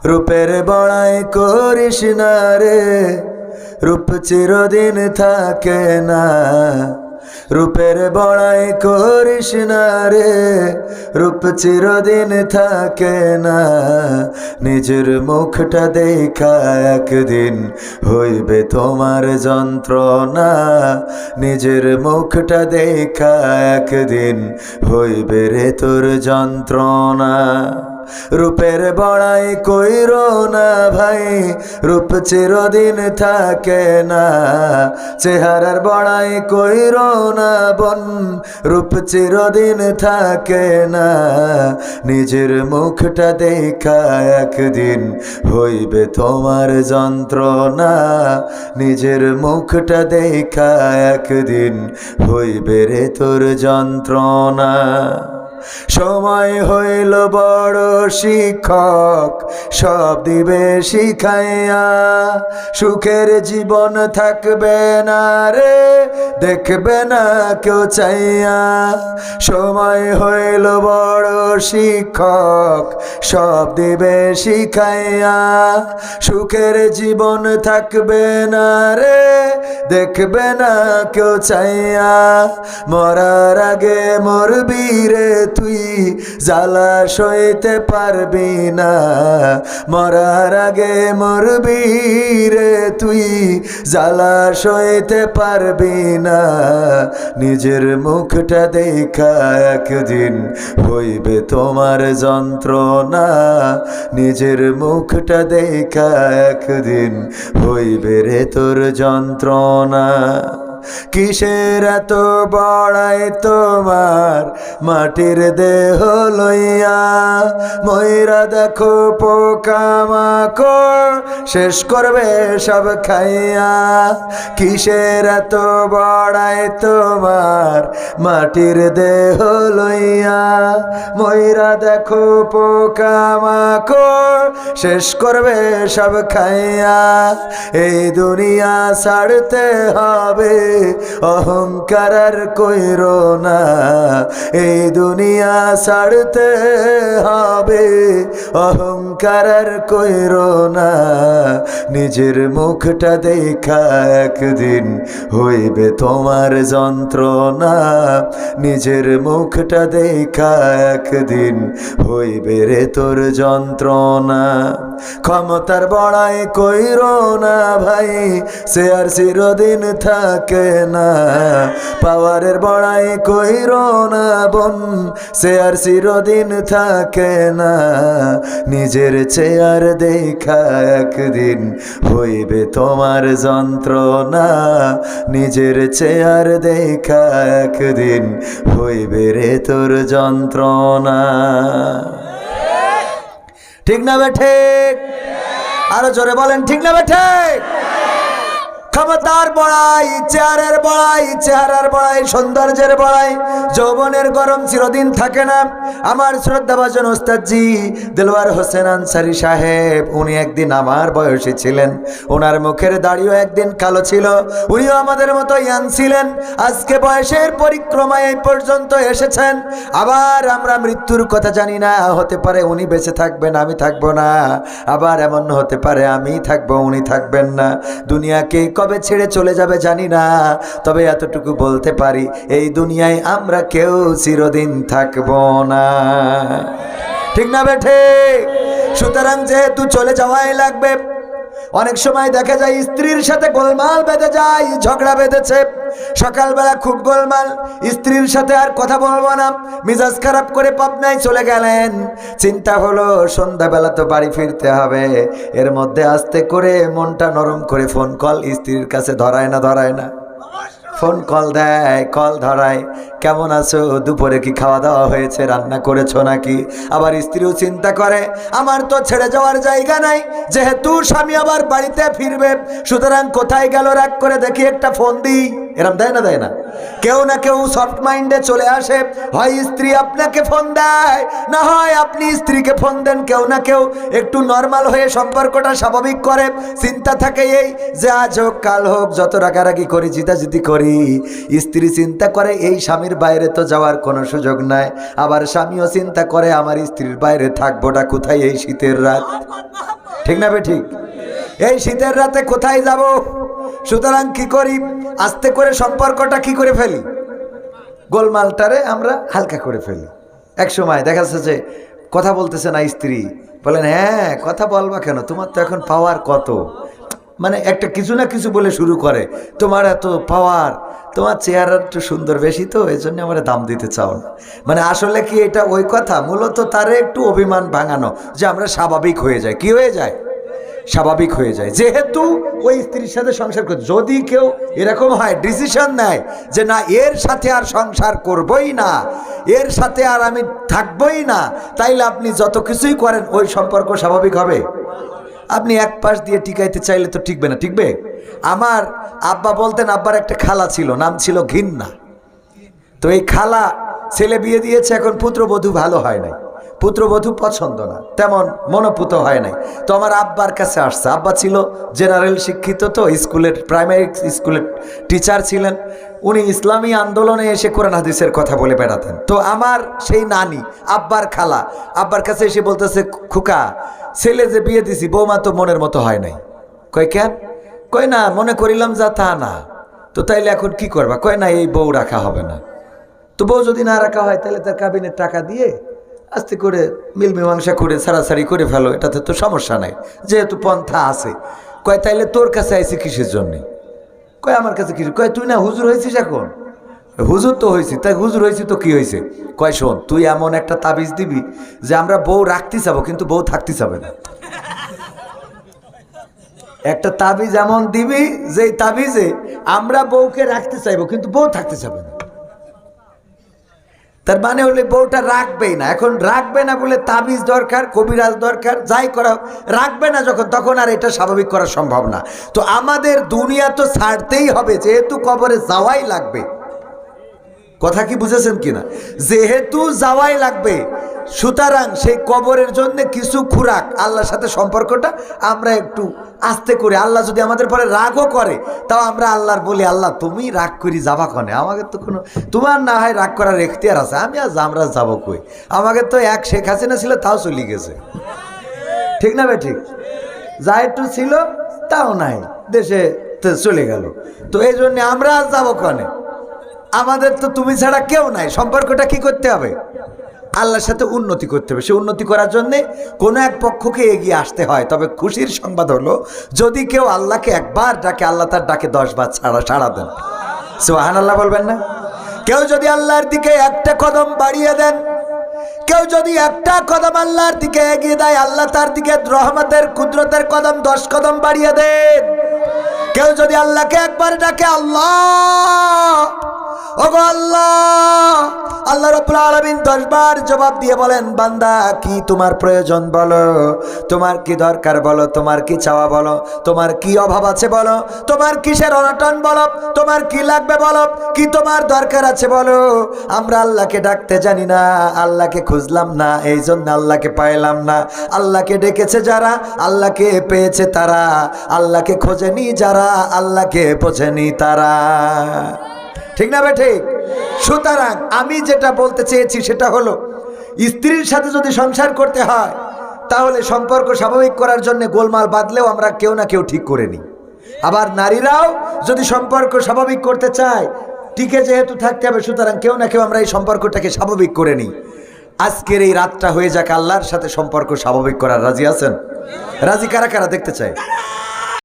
রূপের বড়াই করিস না রে, রূপ চিরদিন থাকে না। রূপের বড়াই করিস না রে, রূপ চিরদিন থাকে না। নিজের মুখটা দেখা একদিন হইবে তোমার যন্ত্রণা। নিজের মুখটা দেখা একদিন হইবে রে তোর যন্ত্রণা। রূপের বড়াই কইরো না ভাই, রূপ চিরদিন থাকে না। চেহারার বড়াই কইরো না বোন, রূপ চিরদিন থাকে না। নিজের মুখটা দেখা একদিন হইবে তোমার যন্ত্রণা। নিজের মুখটা দেখা একদিন হইবে রে তোর যন্ত্রণা। সময় হইল বড় শিক্ষক, সব দিবে শিখাইয়া। সুখের জীবন থাকবে না রে, দেখবে না কেউ চাইয়া। সময় হইল বড় শিক্ষক, সব দিবে শিখাইয়া। সুখের জীবন থাকবে না রে, দেখবে না কেউ চাইয়া। মরার আগে মরবি রে তুই, জ্বালা সইতে পারবি না। মরার আগে মরবি রে তুই, জ্বালা সইতে পারবি না। নিজের মুখটা দেখা একদিন হইবে তোমার যন্ত্রণা। নিজের মুখটা দেখা একদিন হইবে রে তোর যন্ত্রণা। কিসের এত বড়াই তোমার মাটির দেহ লইয়া। ময়রা দেখো পোকামাকড় শেষ করবে সব খাইয়া। কিসের এত বড়াই তোমার মাটির দেহ লইয়া। ময়রা দেখো পোকামাকড় শেষ করবে সব খাইয়া। এই দুনিয়া ছাড়তে হবে, অহংকার আর কইরো না। এই দুনিয়া ছাড়তে হবে, অহংকার আর কইরো না। নিজের মুখটা দেখা একদিন হইবে তোমার যন্ত্রণা। নিজের মুখটা দেখা একদিন হইবে রে তোর যন্ত্রণা। ক্ষমতার বড়াই কইরো না ভাই, সে আর চিরদিন থাকে না। পাওয়ারের বড়াই কইরো না বোন, সে আর চিরদিন থাকে না। নিজের চেয়ার দেখা একদিন হইবে তোমার যন্ত্রণা। নিজের চেয়ার দেখা একদিন হইবে রে তোর যন্ত্রণা। ঠিক না বেঠে? আরো জোরে বলেন ঠিক না বেঠে? ক্ষমতার বড়াই, চেহারার বড়াই, চেহারার বড়াই, সৌন্দর্যের বড়াই, যৌবনের গরম চিরদিন থাকে না। আমার শ্রদ্ধাভাজন ওস্তাদজি দেলোয়ার হোসেন আনসারী সাহেব, উনি একদিন আমার বয়সী ছিলেন। ওনার মুখের দাড়িও একদিন কালো ছিল। উনিও আমাদের মতো ইয়াং ছিলেন। আজকে বয়সের পরিক্রমায় এই পর্যন্ত এসেছেন। আবার আমরা মৃত্যুর কথা জানি না, হতে পারে উনি বেঁচে থাকবেন, আমি থাকবো না। আবার এমন হতে পারে আমি থাকবো, উনি থাকবেন না। দুনিয়াকে কবে ছেড়ে চলে যাবে জানি না, তবে এতটুকু বলতে পারি, এই দুনিয়ায় আমরা কেউ চিরদিন থাকবো না। ঠিক না বেঠে? সুতরাং যেহেতু চলে যাওয়াই লাগবে, অনেক সময় দেখা যায় স্ত্রীর সাথে গোলমাল বেঁধে যায়, ঝগড়া বেঁধেছে। সকালবেলা খুব গোলমাল, স্ত্রীর সাথে আর কথা বলবো না, মিজাজ খারাপ করে পাবনায় চলে গেলেন। চিন্তা হলো সন্ধ্যাবেলা তো বাড়ি ফিরতে হবে। এর মধ্যে আস্তে করে মনটা নরম করে ফোন কল স্ত্রীর কাছে ধরায় না, ধরায় না। ফোন কল দেয়, কল ধরায়, কেমন আছো, দুপুরে কি খাওয়া দাওয়া হয়েছে, রান্না করেছো নাকি। আবার স্ত্রীও চিন্তা করে আমার তো ছেড়ে যাওয়ার জায়গা নাই, যেহেতু স্বামী আবার বাড়িতে ফিরবে, সুতরাং কোথায় গেল রাগ করে দেখি একটা ফোন দিই। এরম দেয় না, দেয় না? কেউ না কেউ সফট মাইন্ডে চলে আসে, হয় স্ত্রী আপনাকে ফোন দেয়, না হয় আপনি স্ত্রীকে ফোন দেন। কেউ না কেউ একটু নর্মাল হয়ে সম্পর্কটা স্বাভাবিক করে। চিন্তা থাকে এই যে আজ হোক কাল হোক, যত রাগারাগি করি, জিতাজিতি করি, স্ত্রী চিন্তা করে এই স্বামীর বাইরে তো যাওয়ার কোনো সুযোগ নাই। আবার স্বামীও চিন্তা করে আমার স্ত্রীর বাইরে থাকবোটা কোথায় এই শীতের রাত। ঠিক না বে ঠিক? এই শীতের রাতে কোথায় যাব? সুতরাং কি করি, আস্তে করে সম্পর্কটা কি করে ফেলি, গোলমালটারে আমরা হালকা করে ফেলি। এক সময় দেখা যাচ্ছে যে কথা বলতেছে না স্ত্রী, বলেন হ্যাঁ কথা বলবা কেন, তোমার তো এখন পাওয়ার কত, মানে একটা কিছু না কিছু বলে শুরু করে, তোমার এত পাওয়ার, তোমার চেহারা একটু সুন্দর বেশি তো এই জন্য আমার দাম দিতে চাও না। মানে আসলে কি এটা ওই কথা, মূলত তারে একটু অভিমান ভাঙানো, যে আমরা স্বাভাবিক হয়ে যাই। কি হয়ে যায়? স্বাভাবিক হয়ে যায়। যেহেতু ওই স্ত্রীর সাথে সংসার করে, যদি কেউ এরকম হয় ডিসিশন নেয় যে না এর সাথে আর সংসার করবই না, এর সাথে আর আমি থাকবই না, তাইলে আপনি যত কিছুই করেন ওই সম্পর্ক স্বাভাবিক হবে? আপনি এক পাশ দিয়ে টিকাইতে চাইলে তো টিকবে না। টিকবে? আমার আব্বা বলতেন, আব্বার একটা খালা ছিল, নাম ছিল ঘিন্না। তো এই খালা ছেলে বিয়ে দিয়েছে, এখন পুত্রবধূ ভালো হয় নাই, পুত্রবধূ পছন্দ না, তেমন মনোপুত হয় নাই। তো আমার আব্বার কাছে আসছে, আব্বা ছিল জেনারেল শিক্ষিত, তো স্কুলের প্রাইমারি স্কুলের টিচার ছিলেন উনি, ইসলামী আন্দোলনে এসে কোরআন হাদিসের কথা বলে বেড়াতেন। তো আমার সেই নানি আব্বার খালা আব্বার কাছে এসে বলতেছে, খুকা ছেলে যে বিয়ে দিছি বৌমা তো মনের মতো হয় নাই। কয় কেন? কয় না মনে করিলাম যা তা না। তো তাইলে এখন কি করবা? কয় না এই বউ রাখা হবে না। তো বউ যদি না রাখা হয় তাহলে তার কাবিনের টাকা দিয়ে আস্তে করে মিল মীমাংসা করে ছাড়াছাড়ি করে ফেলো, এটাতে তো সমস্যা নাই, যেহেতু পন্থা আছে। কয় তাইলে তোর কাছে আইসি কিসের জন্যে? কয় আমার কাছে কিছু। কয় তুই না হুজুর হয়েছিস এখন? হুজুর তো হয়েছি, তাই হুজুর হয়েছি তো কি হয়েছে? কয় শোন, তুই এমন একটা তাবিজ দিবি যে আমরা বউ রাখতে চাবো কিন্তু বউ থাকতে চাবে না। একটা তাবিজ এমন দিবি যে তাবিজে আমরা বউকে রাখতে চাইবো কিন্তু বউ থাকতে চাবে না। তার মানে হলে বউটা রাখবেই না। এখন রাখবে না বলে তাবিজ দরকার, কবিরাজ দরকার, যাই করা রাখবে না যখন, তখন আর এটা স্বাভাবিক করা সম্ভব না। তো আমাদের দুনিয়া তো ছাড়তেই হবে, যেহেতু কবরে যাওয়াই লাগবে। কথা কি বুঝেছেন কিনা? যেহেতু যাওয়াই লাগবে, সুতরাং সেই কবরের জন্য কিছু খুরাক, আল্লাহর সাথে সম্পর্কটা আমরা একটু আস্তে করে, আল্লাহ যদি আমাদের পরে রাগও করে তাও আমরা আল্লাহর বলি, আল্লাহ তুমি রাগ করি যাবা কনে, আমাকে তো কোনো, তোমার না হয় রাগ করার এখতিয়ার আছে, আমি আর আমরা যাবো কই, আমাকে তো এক শেখ হাসিনা ছিল তাও চলে গেছে, ঠিক না ভাই? ঠিক, যা একটু ছিল তাও নাই, দেশে চলে গেল। তো এই জন্য আমরা আর যাবো কনে, আমাদের তো তুমি ছাড়া কেউ নাই। সম্পর্কটা কি করতে হবে? আল্লাহর সাথে উন্নতি করতে হবে। সে উন্নতি করার জন্যে কোনো এক পক্ষকে এগিয়ে আসতে হয়। তবে খুশির সংবাদ হলো, যদি কেউ আল্লাহকে একবার ডাকে, আল্লাহ তার ডাকে 10 বার সাড়া দেন। সুবহানাল্লাহ বলবেন না? কেউ যদি আল্লাহর দিকে একটা কদম বাড়িয়ে দেন, কেউ যদি একটা কদম আল্লাহর দিকে এগিয়ে দেয়, আল্লাহ তার দিকে রহমতের কুদরতের কদম 10 কদম বাড়িয়ে দেন। কেউ যদি আল্লাহকে একবার ডাকে, আল্লাহ, ওগো আল্লাহ, আল্লাহ রাব্বুল আলামিন 10 বার জবাব দিয়ে বলেন, বান্দা কি তোমার প্রয়োজন বলো, তোমার কি দরকার বলো, তোমার কি চাওয়া বলো, তোমার কি অভাব আছে বলো, তোমার কিসের অনটন বলো, তোমার কি লাগবে বলো, কি তোমার দরকার আছে বলো। আমরা আল্লাহকে ডাকতে জানি না, আল্লাহকে খুঁজলাম না, এই জন্য আল্লাহকে পাইলাম না। আল্লাহকে ডেকেছে যারা, আল্লাহকে পেয়েছে তারা, আল্লাহকে খোঁজেনি যারা, আল্লাহকে বোঝেনি তারা। ঠিক না ভাই? ঠিক। সুতরাং আমি যেটা বলতে চেয়েছি সেটা হলো, স্ত্রীর সাথে যদি সংসার করতে হয় তাহলে সম্পর্ক স্বাভাবিক করার জন্য গোলমাল বাঁধলেও আমরা কেউ না কেউ ঠিক করে নিই। আবার নারীরাও যদি সম্পর্ক স্বাভাবিক করতে চায়, টিকে যেহেতু থাকতে হবে, সুতরাং কেউ না কেউ আমরা এই সম্পর্কটাকে স্বাভাবিক করে নিই। আজকের এই রাতটা হয়ে যাক আল্লাহর সাথে সম্পর্ক স্বাভাবিক করার। রাজি আছেন? রাজি কারা কারা দেখতে চায়?